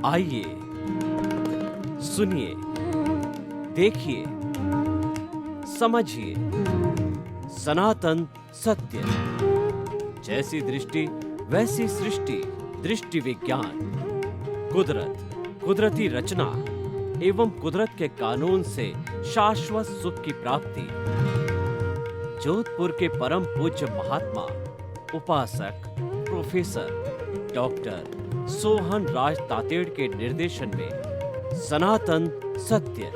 आइए, सुनिए, देखिए, समझिए सनातन सत्य। जैसी दृष्टि वैसी सृष्टि, दृष्टि विज्ञान। कुदरत, कुदरती रचना एवं कुदरत के कानून से शाश्वत सुख की प्राप्ति। जोधपुर के परम पूज्य महात्मा उपासक प्रोफेसर डॉक्टर सोहन राज तातेड़ के निर्देशन में सनातन सत्य।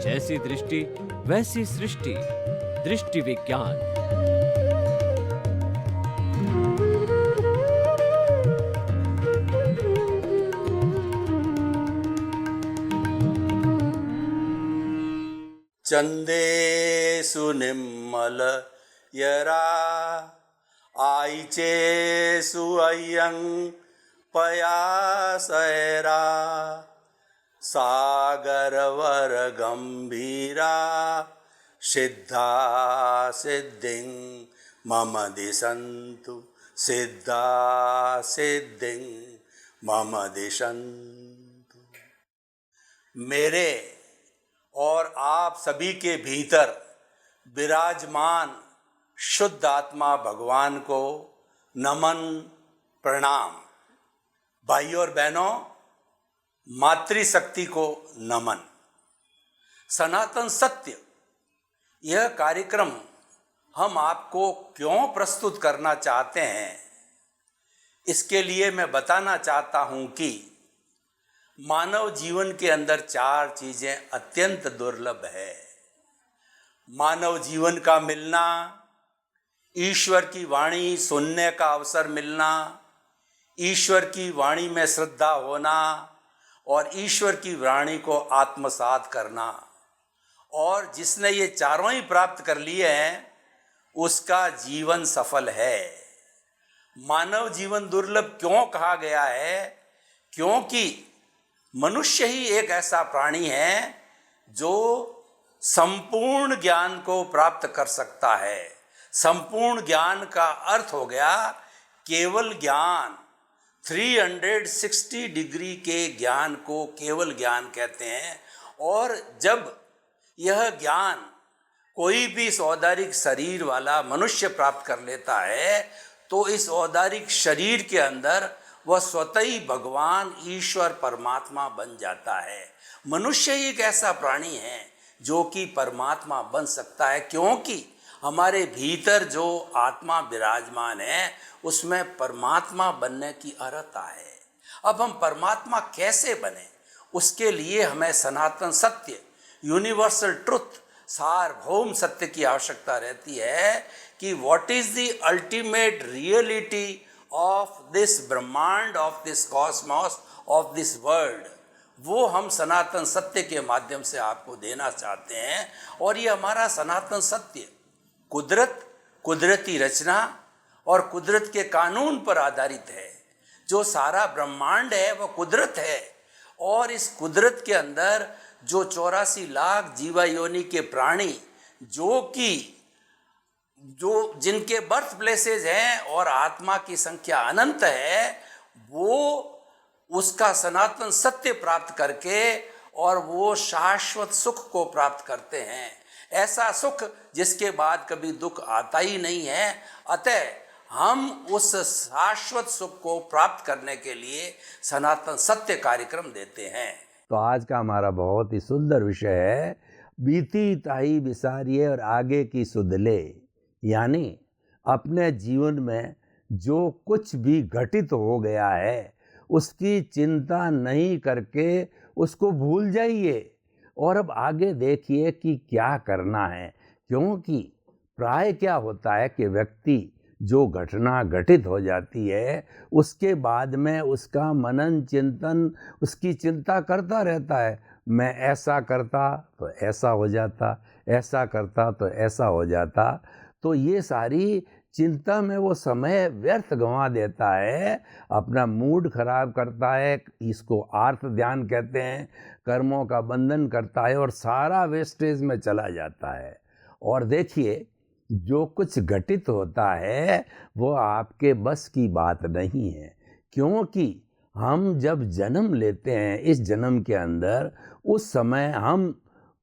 जैसी दृष्टि वैसी सृष्टि, दृष्टि विज्ञान। चंदेषु निम्मल यरा आईचेषु अय्यं पयासैरा सागरवर गंभीरा सिद्धा सिद्धिं मम दिशन्तु सिद्धा सिद्धिं मम दिशन्तु। मेरे और आप सभी के भीतर विराजमान शुद्ध आत्मा भगवान को नमन प्रणाम। भाइयों और बहनों, मातृशक्ति को नमन। सनातन सत्य यह कार्यक्रम हम आपको क्यों प्रस्तुत करना चाहते हैं, इसके लिए मैं बताना चाहता हूं कि मानव जीवन के अंदर 4 चीजें अत्यंत दुर्लभ है। मानव जीवन का मिलना, ईश्वर की वाणी सुनने का अवसर मिलना, ईश्वर की वाणी में श्रद्धा होना और ईश्वर की वाणी को आत्मसात करना। और जिसने ये चारों ही प्राप्त कर लिए हैं उसका जीवन सफल है। मानव जीवन दुर्लभ क्यों कहा गया है? क्योंकि मनुष्य ही एक ऐसा प्राणी है जो संपूर्ण ज्ञान को प्राप्त कर सकता है। संपूर्ण ज्ञान का अर्थ हो गया केवल ज्ञान। 360 डिग्री के ज्ञान को केवल ज्ञान कहते हैं। और जब यह ज्ञान कोई भी इस औदारिक शरीर वाला मनुष्य प्राप्त कर लेता है तो इस औदारिक शरीर के अंदर वह स्वतः ही भगवान ईश्वर परमात्मा बन जाता है। मनुष्य ही एक ऐसा प्राणी है जो कि परमात्मा बन सकता है, क्योंकि हमारे भीतर जो आत्मा विराजमान है उसमें परमात्मा बनने की अर्हता है। अब हम परमात्मा कैसे बने, उसके लिए हमें सनातन सत्य, यूनिवर्सल ट्रुथ, सार्वभौम सत्य की आवश्यकता रहती है कि what is the ultimate reality of this ब्रह्मांड, of this cosmos, of this world. वो हम सनातन सत्य के माध्यम से आपको देना चाहते हैं। और ये हमारा सनातन सत्य कुदरत, कुदरती रचना और कुदरत के कानून पर आधारित है। जो सारा ब्रह्मांड है वह कुदरत है। और इस कुदरत के अंदर जो 84 लाख जीवा योनि के प्राणी जो जिनके बर्थ प्लेसेस हैं और आत्मा की संख्या अनंत है, वो उसका सनातन सत्य प्राप्त करके और वो शाश्वत सुख को प्राप्त करते हैं। ऐसा सुख जिसके बाद कभी दुख आता ही नहीं है। अतः हम उस शाश्वत सुख को प्राप्त करने के लिए सनातन सत्य कार्यक्रम देते हैं। तो आज का हमारा बहुत ही सुंदर विषय है, बीती ताई बिसारिये और आगे की सुध ले। यानी अपने जीवन में जो कुछ भी घटित हो गया है उसकी चिंता नहीं करके उसको भूल जाइए और अब आगे देखिए कि क्या करना है। क्योंकि प्राय क्या होता है कि व्यक्ति जो घटना घटित हो जाती है उसके बाद में उसका मनन चिंतन, उसकी चिंता करता रहता है। मैं ऐसा करता तो ऐसा हो जाता, ऐसा करता तो ऐसा हो जाता। तो ये सारी चिंता में वो समय व्यर्थ गंवा देता है, अपना मूड खराब करता है। इसको आर्त ध्यान कहते हैं। कर्मों का बंधन करता है और सारा वेस्टेज में चला जाता है। और देखिए, जो कुछ घटित होता है वो आपके बस की बात नहीं है, क्योंकि हम जब जन्म लेते हैं इस जन्म के अंदर, उस समय हम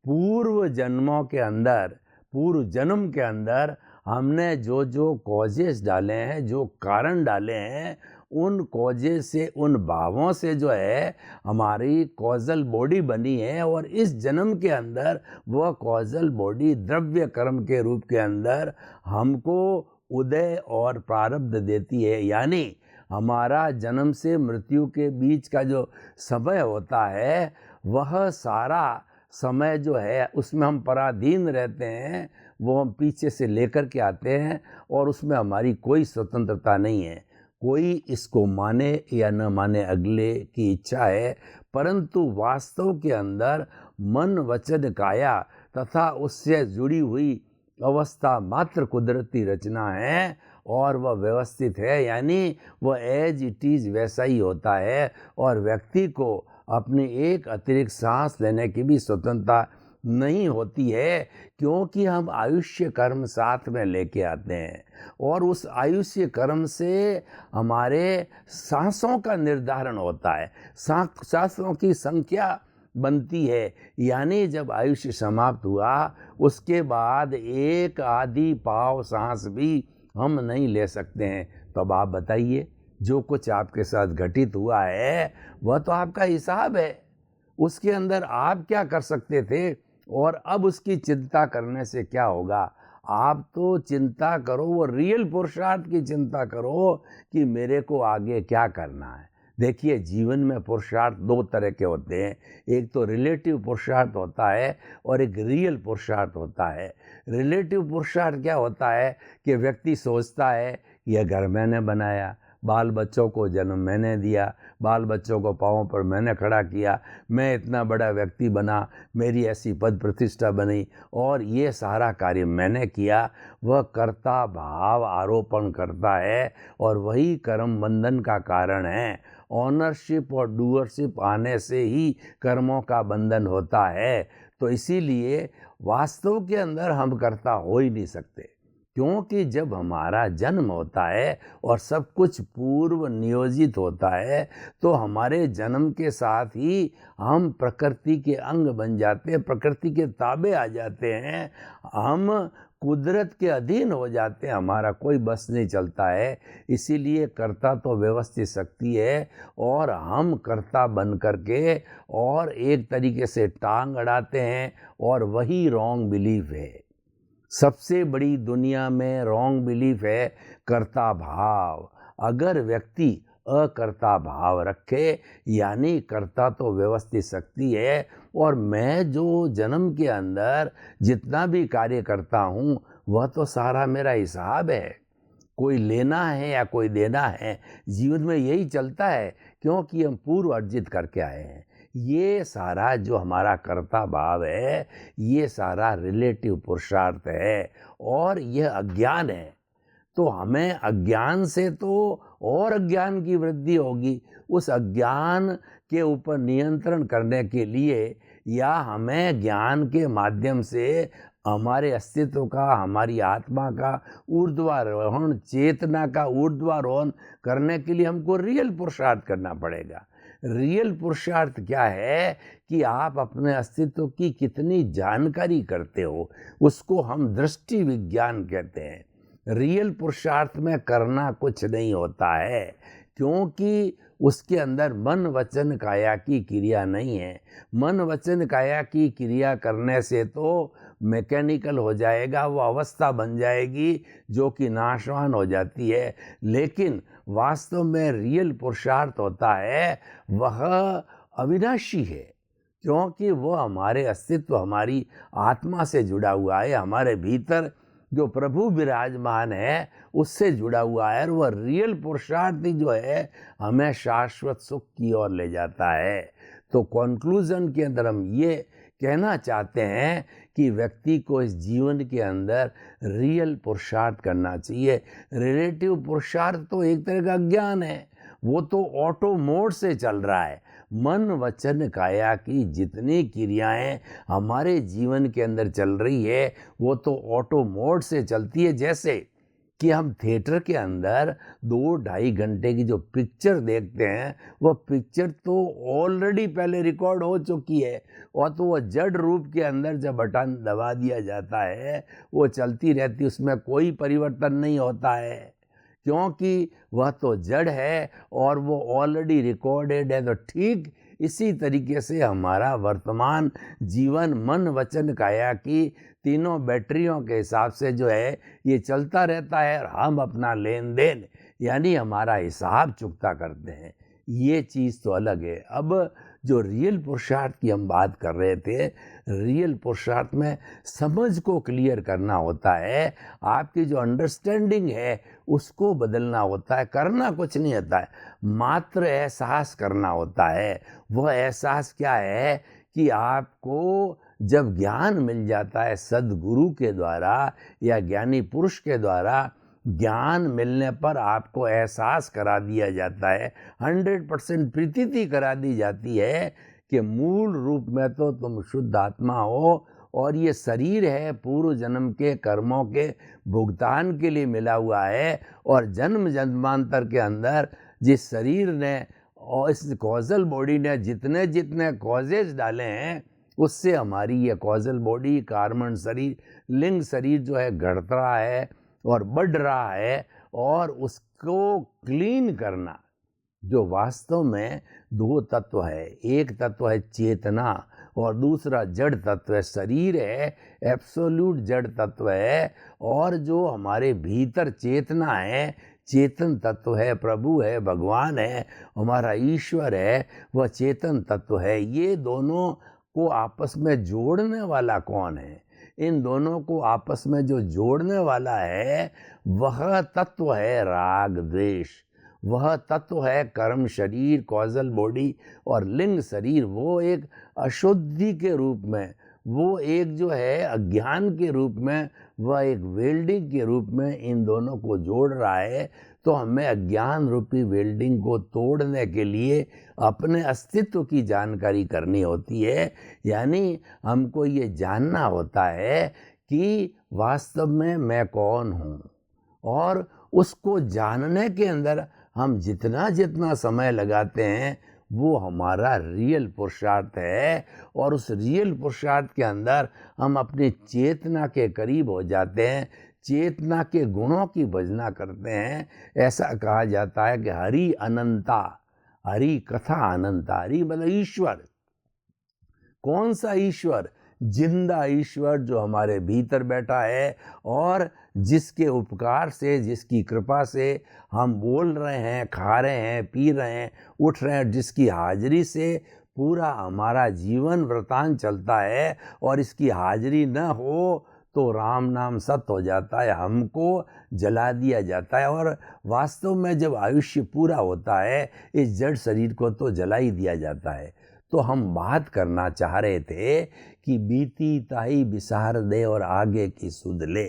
पूर्व जन्मों के अंदर, पूर्व जन्म के अंदर हमने जो जो कॉजेस डाले हैं, जो कारण डाले हैं, उन कॉजेस से, उन भावों से जो है हमारी कॉजल बॉडी बनी है। और इस जन्म के अंदर वह कॉजल बॉडी द्रव्य कर्म के रूप के अंदर हमको उदय और प्रारब्ध देती है। यानी हमारा जन्म से मृत्यु के बीच का जो समय होता है, वह सारा समय जो है उसमें हम पराधीन रहते हैं, वो हम पीछे से लेकर के आते हैं और उसमें हमारी कोई स्वतंत्रता नहीं है। कोई इसको माने या न माने अगले की इच्छा है, परंतु वास्तव के अंदर मन वचन काया तथा उससे जुड़ी हुई अवस्था मात्र कुदरती रचना है और वह व्यवस्थित है। यानी वह एज इट इज़ वैसा ही होता है और व्यक्ति को अपनी एक अतिरिक्त सांस लेने की भी स्वतंत्रता नहीं होती है, क्योंकि हम आयुष्य कर्म साथ में लेके आते हैं और उस आयुष्य कर्म से हमारे सांसों का निर्धारण होता है, सांसों की संख्या बनती है। यानी जब आयुष्य समाप्त हुआ उसके बाद एक आधी पाव सांस भी हम नहीं ले सकते हैं। तो अब आप बताइए, जो कुछ आपके साथ घटित हुआ है वह तो आपका हिसाब है, उसके अंदर आप क्या कर सकते थे और अब उसकी चिंता करने से क्या होगा। आप तो चिंता करो, वो रियल पुरुषार्थ की चिंता करो कि मेरे को आगे क्या करना है। देखिए, जीवन में पुरुषार्थ दो तरह के होते हैं, एक तो रिलेटिव पुरुषार्थ होता है और एक रियल पुरुषार्थ होता है। रिलेटिव पुरुषार्थ क्या होता है कि व्यक्ति सोचता है यह घर मैंने बनाया, बाल बच्चों को जन्म मैंने दिया, बाल बच्चों को पाँवों पर मैंने खड़ा किया, मैं इतना बड़ा व्यक्ति बना, मेरी ऐसी पद प्रतिष्ठा बनी और ये सारा कार्य मैंने किया। वह कर्ता भाव आरोपण करता है और वही कर्म बंधन का कारण है। ऑनरशिप और डूअरशिप आने से ही कर्मों का बंधन होता है। तो इसीलिए वास्तव के अंदर हम कर्ता हो ही नहीं सकते, क्योंकि जब हमारा जन्म होता है और सब कुछ पूर्व नियोजित होता है तो हमारे जन्म के साथ ही हम प्रकृति के अंग बन जाते हैं, प्रकृति के ताबे आ जाते हैं, हम कुदरत के अधीन हो जाते हैं, हमारा कोई बस नहीं चलता है। इसीलिए कर्ता तो व्यवस्थित शक्ति है और हम कर्ता बन करके और एक तरीके से टांग अड़ाते हैं और वही रॉन्ग बिलीफ है। सबसे बड़ी दुनिया में रॉन्ग बिलीफ है कर्ता भाव। अगर व्यक्ति अकर्ता भाव रखे, यानी कर्ता तो व्यवस्थित शक्ति है और मैं जो जन्म के अंदर जितना भी कार्य करता हूँ वह तो सारा मेरा हिसाब है, कोई लेना है या कोई देना है, जीवन में यही चलता है, क्योंकि हम पूर्व अर्जित करके आए हैं। ये सारा जो हमारा कर्ता भाव है, ये सारा रिलेटिव पुरुषार्थ है और यह अज्ञान है। तो हमें अज्ञान से तो और अज्ञान की वृद्धि होगी। उस अज्ञान के ऊपर नियंत्रण करने के लिए या हमें ज्ञान के माध्यम से हमारे अस्तित्व का, हमारी आत्मा का ऊर्ध्वारोहण, चेतना का ऊर्ध्वारोहण करने के लिए हमको रियल पुरुषार्थ करना पड़ेगा। रियल पुरुषार्थ क्या है कि आप अपने अस्तित्व की कितनी जानकारी करते हो, उसको हम दृष्टि विज्ञान कहते हैं। रियल पुरुषार्थ में करना कुछ नहीं होता है, क्योंकि उसके अंदर मन वचन काया की क्रिया नहीं है। मन वचन काया की क्रिया करने से तो मैकेनिकल हो जाएगा, वो अवस्था बन जाएगी जो कि नाशवान हो जाती है। लेकिन वास्तव में रियल पुरुषार्थ होता है वह अविनाशी है, क्योंकि वह हमारे अस्तित्व, हमारी आत्मा से जुड़ा हुआ है, हमारे भीतर जो प्रभु विराजमान है उससे जुड़ा हुआ है। और वह रियल पुरुषार्थ जो है हमें शाश्वत सुख की ओर ले जाता है। तो कॉन्क्लूजन के अंदर हम ये कहना चाहते हैं कि व्यक्ति को इस जीवन के अंदर रियल पुरुषार्थ करना चाहिए। रिलेटिव पुरुषार्थ तो एक तरह का ज्ञान है, वो तो ऑटो मोड से चल रहा है। मन वचन काया की जितनी क्रियाएं हमारे जीवन के अंदर चल रही है वो तो ऑटो मोड से चलती है। जैसे कि हम थिएटर के अंदर 2-2.5 घंटे की जो पिक्चर देखते हैं वो पिक्चर तो ऑलरेडी पहले रिकॉर्ड हो चुकी है, और तो वो जड़ रूप के अंदर जब बटन दबा दिया जाता है वो चलती रहती, उसमें कोई परिवर्तन नहीं होता है, क्योंकि वह तो जड़ है और वो ऑलरेडी रिकॉर्डेड है। तो ठीक इसी तरीके से हमारा वर्तमान जीवन मन वचन काया की तीनों बैटरियों के हिसाब से जो है ये चलता रहता है, और हम अपना लेन देन यानी हमारा हिसाब चुकता करते हैं। ये चीज़ तो अलग है। अब जो रियल पुरुषार्थ की हम बात कर रहे थे, रियल पुरुषार्थ में समझ को क्लियर करना होता है, आपकी जो अंडरस्टैंडिंग है उसको बदलना होता है, करना कुछ नहीं होता है, मात्र एहसास करना होता है। वह एहसास क्या है कि आपको जब ज्ञान मिल जाता है सद्गुरु के द्वारा या ज्ञानी पुरुष के द्वारा, ज्ञान मिलने पर आपको एहसास करा दिया जाता है, 100% प्रतीति करा दी जाती है कि मूल रूप में तो तुम शुद्ध आत्मा हो, और ये शरीर है पूर्व जन्म के कर्मों के भुगतान के लिए मिला हुआ है, और जन्म जन्मांतर के अंदर जिस शरीर ने और इस कॉजल बॉडी ने जितने जितने कॉजेज डाले हैं उससे हमारी ये कॉजल बॉडी, कार्बन शरीर, लिंग शरीर जो है घट रहा है और बढ़ रहा है, और उसको क्लीन करना जो वास्तव में 2 तत्व है, एक तत्व है चेतना और दूसरा जड़ तत्व है, शरीर है एब्सोल्यूट जड़ तत्व है, और जो हमारे भीतर चेतना है, चेतन तत्व है, प्रभु है, भगवान है, हमारा ईश्वर है, वह चेतन तत्व है। ये दोनों को आपस में जोड़ने वाला कौन है? इन दोनों को आपस में जो जोड़ने वाला है वह तत्व है राग द्वेष, वह तत्व है कर्म शरीर, कॉजल बॉडी और लिंग शरीर। वो एक अशुद्धि के रूप में, वो एक जो है अज्ञान के रूप में, वह एक वेल्डिंग के रूप में इन दोनों को जोड़ रहा है। तो हमें अज्ञान रूपी वेल्डिंग को तोड़ने के लिए अपने अस्तित्व की जानकारी करनी होती है, यानी हमको ये जानना होता है कि वास्तव में मैं कौन हूँ, और उसको जानने के अंदर हम जितना जितना समय लगाते हैं वो हमारा रियल पुरुषार्थ है, और उस रियल पुरुषार्थ के अंदर हम अपनी चेतना के करीब हो जाते हैं, चेतना के गुणों की भजना करते हैं। ऐसा कहा जाता है कि हरि अनंता, हरि कथा अनंता। हरि मतलब ईश्वर। कौन सा ईश्वर? जिंदा ईश्वर जो हमारे भीतर बैठा है, और जिसके उपकार से, जिसकी कृपा से हम बोल रहे हैं, खा रहे हैं, पी रहे हैं, उठ रहे हैं, जिसकी हाजिरी से पूरा हमारा जीवन वृतांत चलता है, और इसकी हाजिरी न हो तो राम नाम सत हो जाता है, हमको जला दिया जाता है, और वास्तव में जब आयुष्य पूरा होता है इस जड़ शरीर को तो जला ही दिया जाता है। तो हम बात करना चाह रहे थे कि बीती ताई बिसार दे और आगे की सुध ले,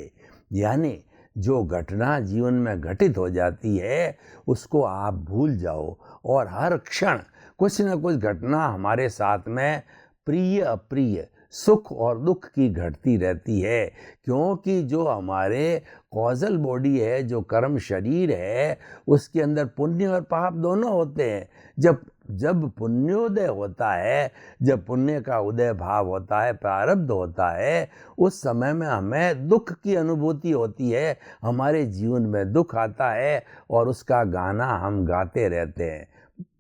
यानी जो घटना जीवन में घटित हो जाती है उसको आप भूल जाओ, और हर क्षण कुछ न कुछ घटना हमारे साथ में प्रिय अप्रिय, सुख और दुख की घटती रहती है, क्योंकि जो हमारे कॉजल बॉडी है, जो कर्म शरीर है, उसके अंदर पुण्य और पाप दोनों होते हैं। जब पुण्योदय होता है, जब पुण्य का उदय भाव होता है, प्रारब्ध होता है, उस समय में हमें दुख की अनुभूति होती है, हमारे जीवन में दुख आता है और उसका गाना हम गाते रहते हैं।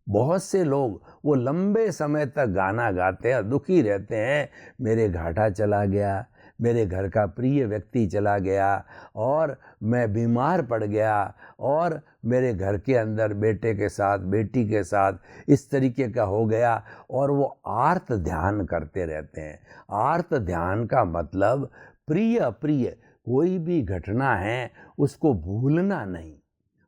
बहुत से लोग वो लंबे समय तक गाना गाते हैं, दुखी रहते हैं, मेरे घाटा चला गया, मेरे घर का प्रिय व्यक्ति चला गया, और मैं बीमार पड़ गया, और मेरे घर के अंदर बेटे के साथ, बेटी के साथ इस तरीके का हो गया, और वो आर्त ध्यान करते रहते हैं। आर्त ध्यान का मतलब प्रिय अप्रिय कोई भी घटना है उसको भूलना नहीं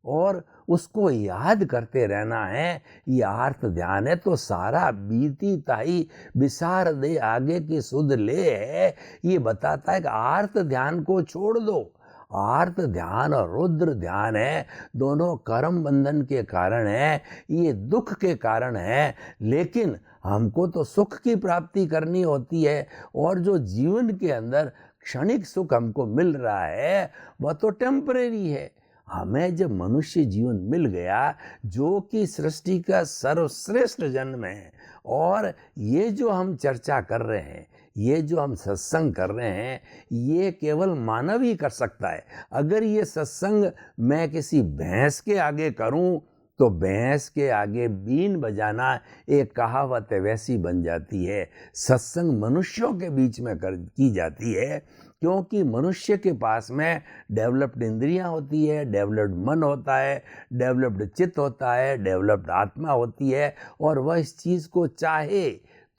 और उसको याद करते रहना है, ये आर्त ध्यान है। तो सारा बीती ताई बिसार दे आगे की सुध ले है, ये बताता है कि आर्त ध्यान को छोड़ दो। आर्त ध्यान और रुद्र ध्यान है, दोनों कर्म बंधन के कारण है, ये दुख के कारण है, लेकिन हमको तो सुख की प्राप्ति करनी होती है। और जो जीवन के अंदर क्षणिक सुख हमको मिल रहा है वह तो टेम्परेरी है। हमें जब मनुष्य जीवन मिल गया जो कि सृष्टि का सर्वश्रेष्ठ जन्म है, और ये जो हम चर्चा कर रहे हैं, ये जो हम सत्संग कर रहे हैं, ये केवल मानव ही कर सकता है। अगर ये सत्संग मैं किसी भैंस के आगे करूं तो भैंस के आगे बीन बजाना एक कहावत है वैसी बन जाती है। सत्संग मनुष्यों के बीच में की जाती है, क्योंकि मनुष्य के पास में डेवलप्ड इंद्रियां होती है, डेवलप्ड मन होता है, डेवलप्ड चित्त होता है, डेवलप्ड आत्मा होती है, और वह इस चीज़ को चाहे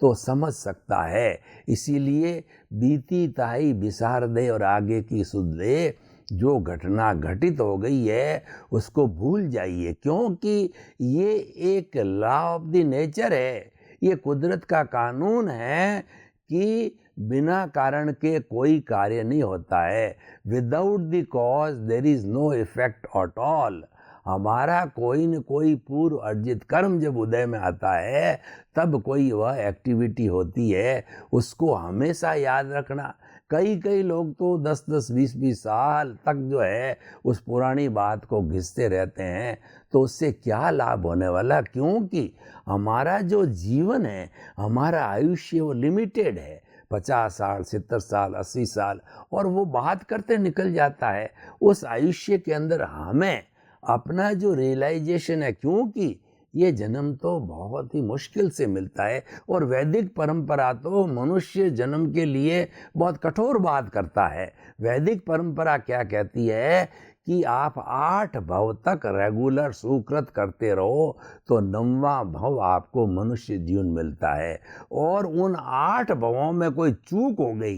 तो समझ सकता है। इसीलिए बीती ताई बिसार दे और आगे की सुध ले। जो घटना घटित हो गई है उसको भूल जाइए, क्योंकि ये एक लॉ ऑफ द नेचर है, ये कुदरत का कानून है कि बिना कारण के कोई कार्य नहीं होता है। Without the cause there is no effect at all. हमारा कोई न कोई पूर्व अर्जित कर्म जब उदय में आता है तब कोई वह एक्टिविटी होती है, उसको हमेशा याद रखना। कई लोग तो 10-10, 20-20 साल तक जो है उस पुरानी बात को घिसते रहते हैं, तो उससे क्या लाभ होने वाला? क्योंकि हमारा जो जीवन है, हमारा आयुष्य वो लिमिटेड है, 50 साल, 70 साल, 80 साल, और वो बात करते निकल जाता है। उस आयुष्य के अंदर हमें अपना जो रियलाइजेशन है, क्योंकि ये जन्म तो बहुत ही मुश्किल से मिलता है, और वैदिक परंपरा तो मनुष्य जन्म के लिए बहुत कठोर बात करता है। वैदिक परंपरा क्या कहती है कि आप 8 भव तक रेगुलर सुकृत करते रहो तो 9वां भव आपको मनुष्य जीवन मिलता है, और उन 8 भवों में कोई चूक हो गई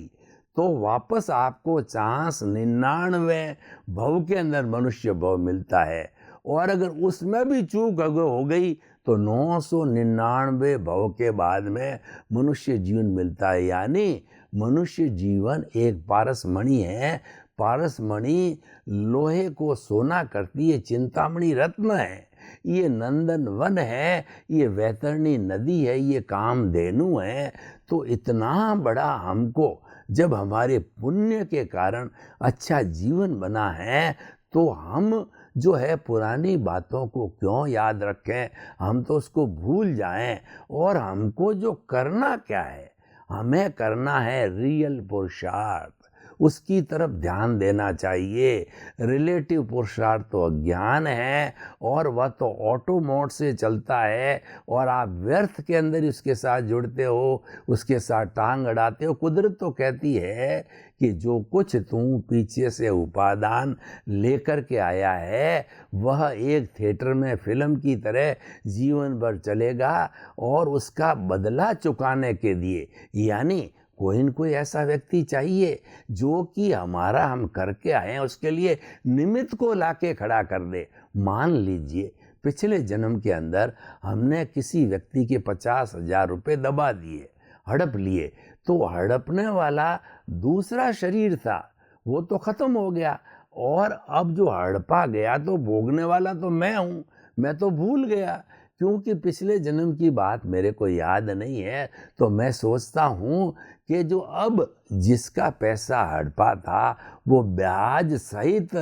तो वापस आपको 99 भव के अंदर मनुष्य भव मिलता है, और अगर उसमें भी चूक हो गई तो 999 भव के बाद में मनुष्य जीवन मिलता है। यानी मनुष्य जीवन एक पारसमणि है। पारसमणि लोहे को सोना करती है, चिंतामणि रत्न है, ये नंदन वन है, ये वैतरणी नदी है, ये कामधेनु है। तो इतना बड़ा हमको जब हमारे पुण्य के कारण अच्छा जीवन बना है, तो हम जो है पुरानी बातों को क्यों याद रखें, हम तो उसको भूल जाएं। और हमको जो करना क्या है, हमें करना है रियल पुरुषार्थ, उसकी तरफ ध्यान देना चाहिए। रिलेटिव पुरुषार्थ तो अज्ञान है, और वह तो ऑटो मोड से चलता है, और आप व्यर्थ के अंदर ही उसके साथ जुड़ते हो, उसके साथ टांग अड़ाते हो। कुदरत तो कहती है कि जो कुछ तू पीछे से उपादान लेकर के आया है वह एक थिएटर में फिल्म की तरह जीवन भर चलेगा, और उसका बदला चुकाने के लिए यानी कोई न कोई ऐसा व्यक्ति चाहिए जो कि हमारा हम करके आए हैं उसके लिए निमित्त को लाके खड़ा कर दे। मान लीजिए पिछले जन्म के अंदर हमने किसी व्यक्ति के 50,000 रुपये दबा दिए, हड़प लिए, तो हड़पने वाला दूसरा शरीर था, वो तो खत्म हो गया, और अब जो हड़पा गया तो भोगने वाला तो मैं हूँ। मैं तो भूल गया, क्योंकि पिछले जन्म की बात मेरे को याद नहीं है। तो मैं सोचता हूँ कि जो अब जिसका पैसा हड़पा था वो ब्याज सहित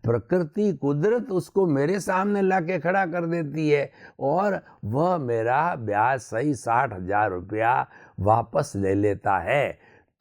प्रकृति कुदरत उसको मेरे सामने लाके खड़ा कर देती है, और वह मेरा ब्याज सही 60,000 रुपया वापस ले लेता है।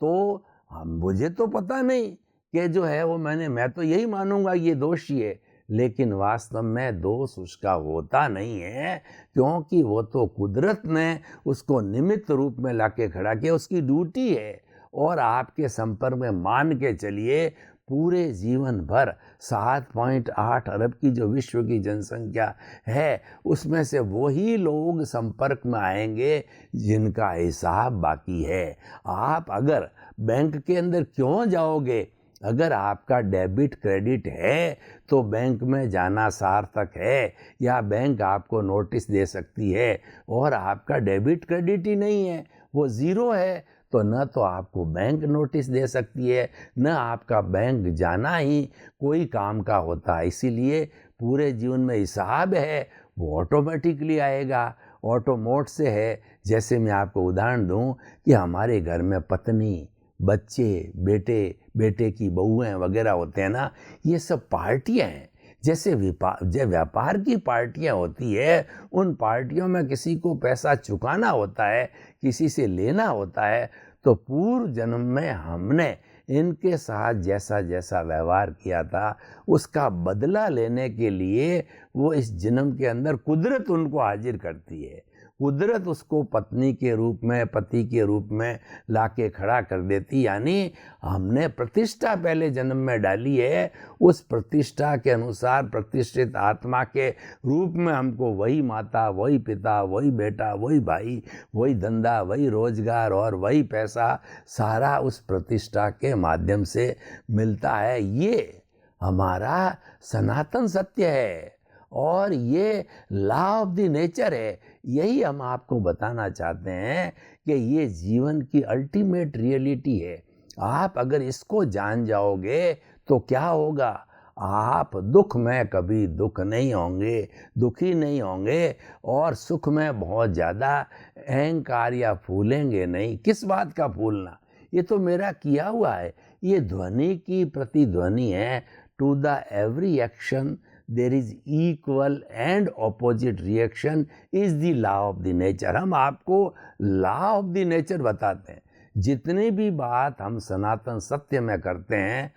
तो मुझे तो पता नहीं कि जो है वो मैं तो यही मानूंगा ये दोषी है, लेकिन वास्तव में दोष उसका होता नहीं है, क्योंकि वो तो कुदरत ने उसको निमित्त रूप में लाके खड़ा किया, उसकी ड्यूटी है। और आपके संपर्क में मान के चलिए पूरे जीवन भर 7.8 अरब की जो विश्व की जनसंख्या है उसमें से वही लोग संपर्क में आएंगे जिनका हिसाब बाकी है। आप अगर बैंक के अंदर क्यों जाओगे? अगर आपका डेबिट क्रेडिट है तो बैंक में जाना सार्थक है, या बैंक आपको नोटिस दे सकती है, और आपका डेबिट क्रेडिट ही नहीं है, वो ज़ीरो है, तो न तो आपको बैंक नोटिस दे सकती है, न आपका बैंक जाना ही कोई काम का होता है। इसीलिए पूरे जीवन में हिसाब है वो ऑटोमेटिकली आएगा, ऑटो मोड से है। जैसे मैं आपको उदाहरण दूं कि हमारे घर में पत्नी, बच्चे, बेटे, बेटे की बहुएं वगैरह होते हैं ना, ये सब पार्टियां हैं। जैसे व्यापार की पार्टियां होती है, उन पार्टियों में किसी को पैसा चुकाना होता है, किसी से लेना होता है। तो पूर्व जन्म में हमने इनके साथ जैसा जैसा व्यवहार किया था, उसका बदला लेने के लिए वो इस जन्म के अंदर कुदरत उनको हाजिर करती है। कुदरत उसको पत्नी के रूप में, पति के रूप में लाके खड़ा कर देती। यानी हमने प्रतिष्ठा पहले जन्म में डाली है, उस प्रतिष्ठा के अनुसार प्रतिष्ठित आत्मा के रूप में हमको वही माता, वही पिता, वही बेटा, वही भाई, वही धंधा, वही रोजगार और वही पैसा, सारा उस प्रतिष्ठा के माध्यम से मिलता है। ये हमारा सनातन सत्य है और ये लॉ ऑफ द नेचर है। यही हम आपको बताना चाहते हैं कि ये जीवन की अल्टीमेट रियलिटी है। आप अगर इसको जान जाओगे तो क्या होगा, आप दुख में कभी दुख नहीं होंगे, दुखी नहीं होंगे, और सुख में बहुत ज़्यादा अहंकार या फूलेंगे नहीं। किस बात का फूलना, ये तो मेरा किया हुआ है। ये ध्वनि की प्रतिध्वनि है। To the every action there is equal and opposite reaction is the law of the nature. हम आपको लॉ ऑफ द नेचर बताते हैं। जितनी भी बात हम सनातन सत्य में करते हैं,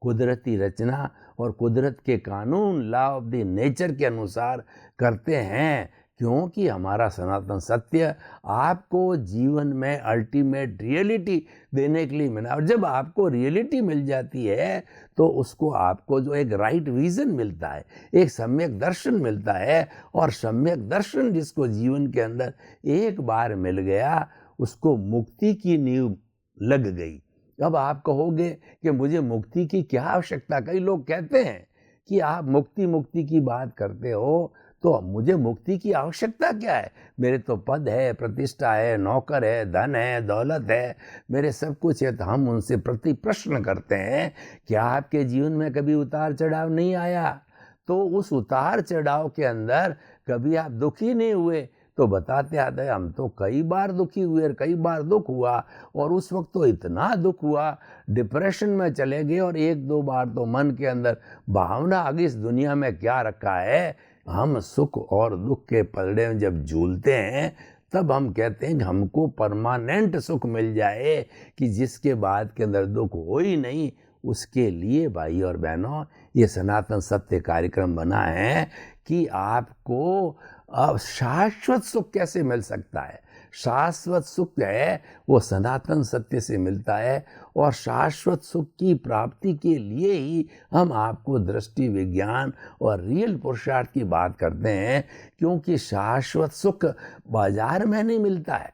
कुदरती रचना और कुदरत के कानून, लॉ ऑफ द नेचर के अनुसार करते हैं, क्योंकि हमारा सनातन सत्य आपको जीवन में अल्टीमेट रियलिटी देने के लिए मिला। और जब आपको रियलिटी मिल जाती है तो उसको आपको जो एक राइट विजन मिलता है, एक सम्यक दर्शन मिलता है, और सम्यक दर्शन जिसको जीवन के अंदर एक बार मिल गया, उसको मुक्ति की नींव लग गई। अब आप कहोगे कि मुझे मुक्ति की क्या आवश्यकता। कई लोग कहते हैं कि आप मुक्ति की बात करते हो, तो मुझे मुक्ति की आवश्यकता क्या है, मेरे तो पद है, प्रतिष्ठा है, नौकर है, धन है, दौलत है, मेरे सब कुछ है। तो हम उनसे प्रति प्रश्न करते हैं, क्या आपके जीवन में कभी उतार चढ़ाव नहीं आया? तो उस उतार चढ़ाव के अंदर कभी आप दुखी नहीं हुए? तो बताते आते हम तो कई बार दुखी हुए, कई बार दुख हुआ, और उस वक्त तो इतना दुख हुआ, डिप्रेशन में चले गए, और एक दो बार तो मन के अंदर भावना आ गई, इस दुनिया में क्या रखा है। हम सुख और दुख के पलड़े में जब झूलते हैं, तब हम कहते हैं कि हमको परमानेंट सुख मिल जाए, कि जिसके बाद के अंदर दुख हो ही नहीं। उसके लिए भाई और बहनों, ये सनातन सत्य कार्यक्रम बना है कि आपको अब शाश्वत सुख कैसे मिल सकता है। शाश्वत सुख है वो सनातन सत्य से मिलता है, और शाश्वत सुख की प्राप्ति के लिए ही हम आपको दृष्टि विज्ञान और रियल पुरुषार्थ की बात करते हैं। क्योंकि शाश्वत सुख बाजार में नहीं मिलता है,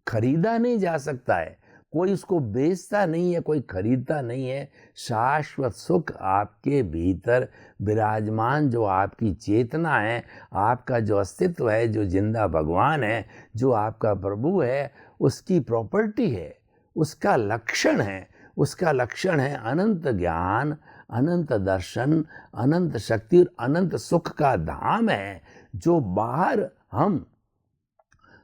खरीदा नहीं जा सकता है, कोई उसको बेचता नहीं है, कोई खरीदता नहीं है। शाश्वत सुख आपके भीतर विराजमान, जो आपकी चेतना है, आपका जो अस्तित्व है, जो जिंदा भगवान है, जो आपका प्रभु है, उसकी प्रॉपर्टी है, उसका लक्षण है। उसका लक्षण है अनंत ज्ञान, अनंत दर्शन, अनंत शक्ति और अनंत सुख का धाम है। जो बाहर हम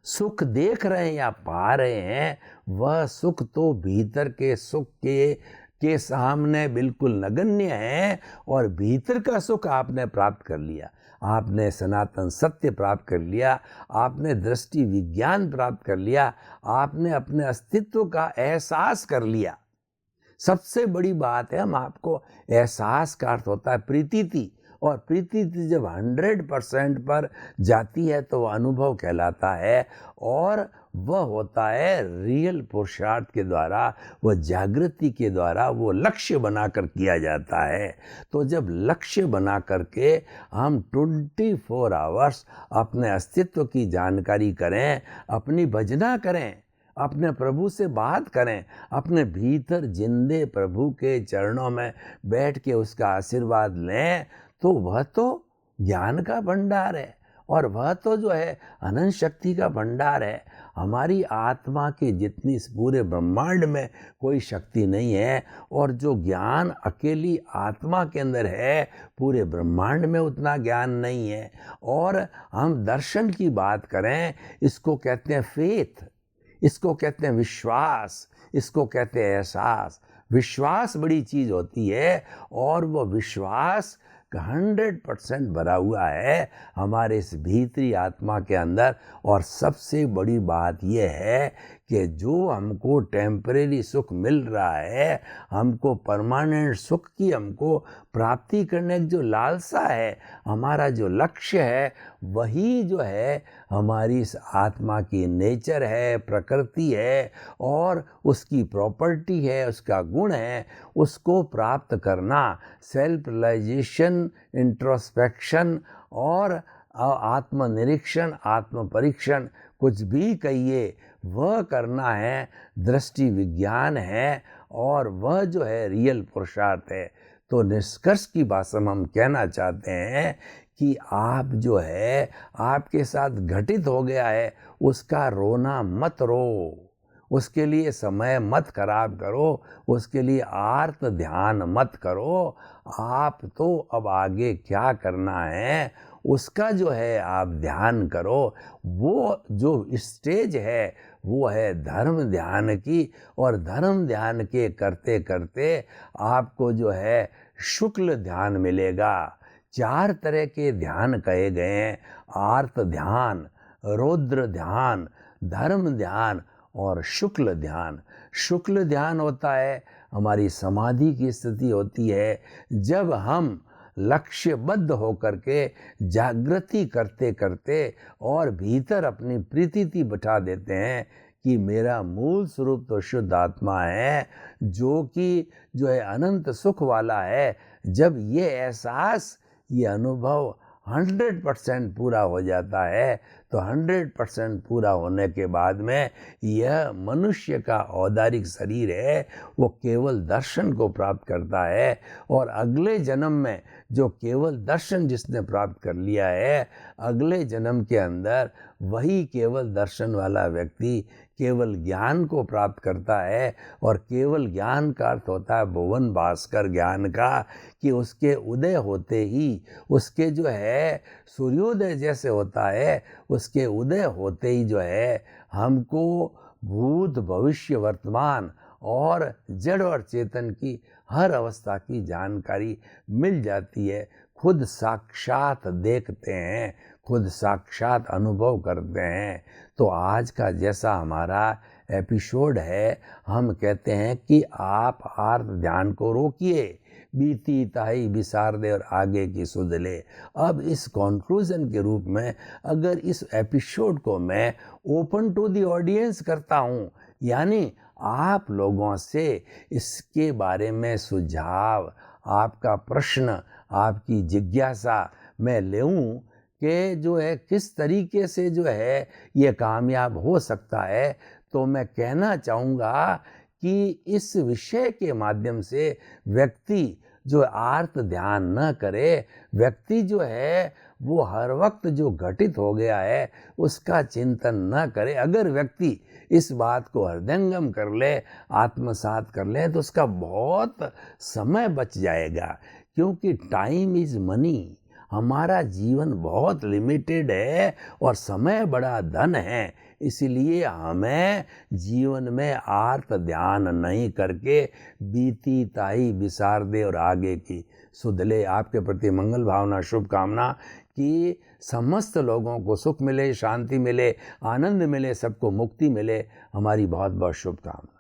सुख देख रहे हैं या पा रहे हैं, वह सुख तो भीतर के सुख के सामने बिल्कुल नगण्य है। और भीतर का सुख आपने प्राप्त कर लिया, आपने सनातन सत्य प्राप्त कर लिया, आपने दृष्टि विज्ञान प्राप्त कर लिया, आपने अपने अस्तित्व का एहसास कर लिया। सबसे बड़ी बात है, हम आपको एहसास का अर्थ होता है प्रीति, और प्रीति जब 100% पर जाती है तो वह अनुभव कहलाता है, और वह होता है रियल पुरुषार्थ के द्वारा, वह जागृति के द्वारा, वो लक्ष्य बनाकर किया जाता है। तो जब लक्ष्य बना करके हम 24 आवर्स अपने अस्तित्व की जानकारी करें, अपनी भजना करें, अपने प्रभु से बात करें, अपने भीतर जिंदे प्रभु के चरणों में बैठ के उसका आशीर्वाद लें, तो वह तो ज्ञान का भंडार है, और वह तो जो है अनंत शक्ति का भंडार है। हमारी आत्मा की जितनी इस पूरे ब्रह्मांड में कोई शक्ति नहीं है, और जो ज्ञान अकेली आत्मा के अंदर है, पूरे ब्रह्मांड में उतना ज्ञान नहीं है। और हम दर्शन की बात करें, इसको कहते हैं फेथ। इसको कहते हैं विश्वास, इसको कहते हैं एहसास। विश्वास बड़ी चीज होती है और वो विश्वास 100% भरा हुआ है हमारे इस भीतरी आत्मा के अंदर। और सबसे बड़ी बात यह है कि जो हमको टेम्परेरी सुख मिल रहा है, हमको परमानेंट सुख की हमको प्राप्ति करने की जो लालसा है, हमारा जो लक्ष्य है, वही जो है हमारी इस आत्मा की नेचर है, प्रकृति है और उसकी प्रॉपर्टी है, उसका गुण है। उसको प्राप्त करना, सेल्फ रियलाइजेशन, इंट्रोस्पेक्शन और आत्मनिरीक्षण, आत्म परीक्षण, कुछ भी कहिए, वह करना है, दृष्टि विज्ञान है और वह जो है रियल पुरुषार्थ है। तो निष्कर्ष की भाषा में हम कहना चाहते हैं कि आप जो है आपके साथ घटित हो गया है, उसका रोना मत रो, उसके लिए समय मत खराब करो, उसके लिए आर्त ध्यान मत करो। आप तो अब आगे क्या करना है उसका जो है आप ध्यान करो। वो जो स्टेज है वो है धर्म ध्यान की, और धर्म ध्यान के करते करते आपको जो है शुक्ल ध्यान मिलेगा। 4 तरह के ध्यान कहे गए हैं, आर्त ध्यान, रौद्र ध्यान, धर्म ध्यान और शुक्ल ध्यान। शुक्ल ध्यान होता है हमारी समाधि की स्थिति होती है, जब हम लक्ष्यबद्ध होकर के जागृति करते करते और भीतर अपनी प्रीति बिठा देते हैं कि मेरा मूल स्वरूप तो शुद्ध आत्मा है, जो कि जो है अनंत सुख वाला है। जब ये एहसास, ये अनुभव 100% पूरा हो जाता है, तो 100% पूरा होने के बाद में यह मनुष्य का औदारिक शरीर है, वो केवल दर्शन को प्राप्त करता है। और अगले जन्म में जो केवल दर्शन जिसने प्राप्त कर लिया है, अगले जन्म के अंदर वही केवल दर्शन वाला व्यक्ति केवल ज्ञान को प्राप्त करता है। और केवल ज्ञान का अर्थ होता है भुवन भास्कर ज्ञान का, कि उसके उदय होते ही, उसके जो है सूर्योदय जैसे होता है, उसके उदय होते ही जो है हमको भूत भविष्य वर्तमान और जड़ और चेतन की हर अवस्था की जानकारी मिल जाती है। खुद साक्षात देखते हैं, खुद साक्षात अनुभव करते हैं। तो आज का जैसा हमारा एपिसोड है, हम कहते हैं कि आप आर्त ध्यान को रोकिए, बीती ताई बिसार दे और आगे की सुध ले। अब इस कंक्लूजन के रूप में अगर इस एपिसोड को मैं ओपन टू द ऑडियंस करता हूँ, यानी आप लोगों से इसके बारे में सुझाव, आपका प्रश्न, आपकी जिज्ञासा मैं लेऊं कि जो है किस तरीके से जो है ये कामयाब हो सकता है, तो मैं कहना चाहूँगा कि इस विषय के माध्यम से व्यक्ति जो आर्त ध्यान न करे, व्यक्ति जो है वो हर वक्त जो घटित हो गया है उसका चिंतन न करे। अगर व्यक्ति इस बात को हृदयंगम कर ले, आत्मसात कर ले, तो उसका बहुत समय बच जाएगा, क्योंकि टाइम इज मनी। हमारा जीवन बहुत लिमिटेड है और समय बड़ा धन है, इसलिए हमें जीवन में आर्त ध्यान नहीं करके बीती ताई बिसार दे और आगे की सुध ले। आपके प्रति मंगल भावना, शुभकामना कि समस्त लोगों को सुख मिले, शांति मिले, आनंद मिले, सबको मुक्ति मिले। हमारी बहुत बहुत शुभकामना।